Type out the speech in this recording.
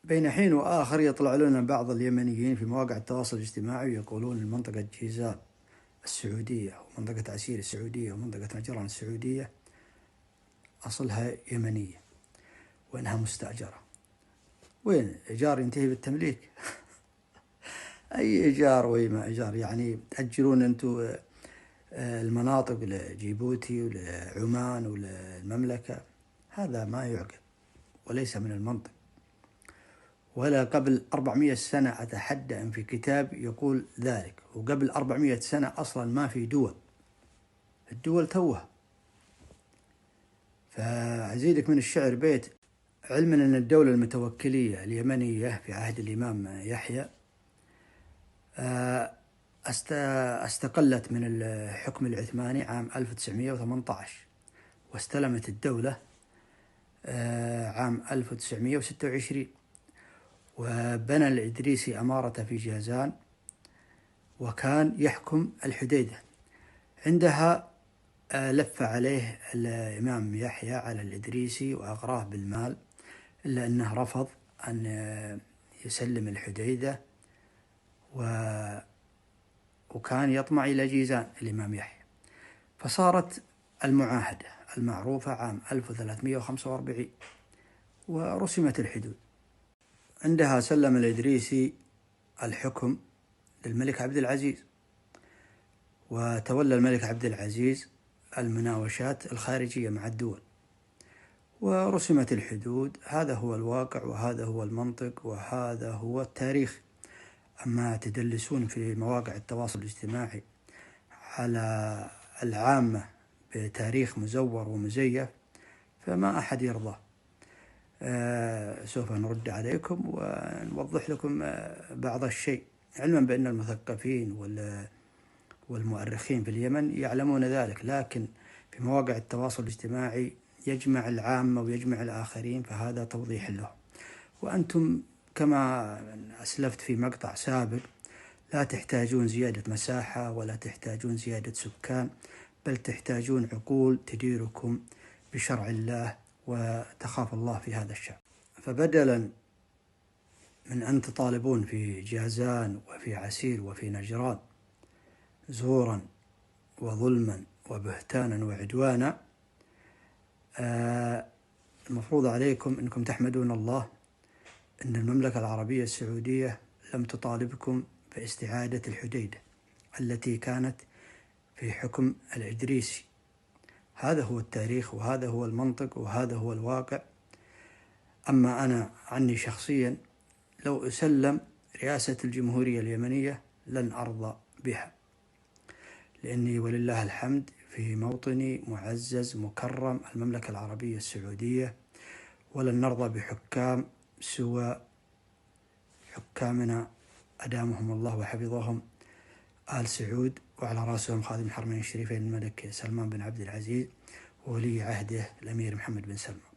بين حين وآخر يطلع لنا بعض اليمنيين في مواقع التواصل الاجتماعي ويقولون إن منطقة جيزان السعودية ومنطقة عسير السعودية ومنطقة نجران السعودية أصلها يمنية وإنها مستأجرة. وين إيجار ينتهي بالتمليك؟ أي إيجار وما إيجار؟ يعني تأجرون أنتم المناطق لجيبوتي ولعمان وللمملكة؟ هذا ما يعقل وليس من المنطق. ولا قبل 400 سنة أتحدى أن في كتاب يقول ذلك، وقبل 400 سنة أصلا ما في دول، الدول توها. فأزيدك من الشعر بيت: علما أن الدولة المتوكلية اليمنية في عهد الإمام يحيى استقلت من الحكم العثماني عام 1918 واستلمت الدولة عام 1926، وبنى الإدريسي أمارة في جازان وكان يحكم الحديدة. عندها لف عليه الإمام يحيى على الإدريسي وأغراه بالمال، إلا أنه رفض أن يسلم الحديدة وكان يطمع إلى جيزان الإمام يحيى. فصارت المعاهدة المعروفة عام 1345 ورسمت الحدود. عندها سلم الإدريسي الحكم للملك عبد العزيز، وتولى الملك عبد العزيز المناوشات الخارجية مع الدول ورسمت الحدود. هذا هو الواقع وهذا هو المنطق وهذا هو التاريخ. أما تدلسون في مواقع التواصل الاجتماعي على العامة بتاريخ مزور ومزيف فما أحد يرضى. سوف نرد عليكم ونوضح لكم بعض الشيء، علما بأن المثقفين والمؤرخين في اليمن يعلمون ذلك، لكن في مواقع التواصل الاجتماعي يجمع العامة ويجمع الآخرين، فهذا توضيح له. وأنتم كما أسلفت في مقطع سابق لا تحتاجون زيادة مساحة ولا تحتاجون زيادة سكان، بل تحتاجون عقول تديركم بشرع الله وتخاف الله في هذا الشأن. فبدلا من أن تطالبون في جازان وفي عسير وفي نجران زورا وظلما وبهتانا وعدوانا، المفروض عليكم أنكم تحمدون الله أن المملكة العربية السعودية لم تطالبكم باستعادة الحديدة التي كانت في حكم الإدريسي. هذا هو التاريخ وهذا هو المنطق وهذا هو الواقع. أما أنا عني شخصيا لو أسلم رئاسة الجمهورية اليمنية لن أرضى بها، لأني ولله الحمد في موطني معزز مكرم المملكة العربية السعودية، ولن نرضى بحكام سوى حكامنا أدامهم الله وحفظهم آل سعود، وعلى رأسهم خادم الحرمين الشريفين الملك سلمان بن عبد العزيز وولي عهده الأمير محمد بن سلمان.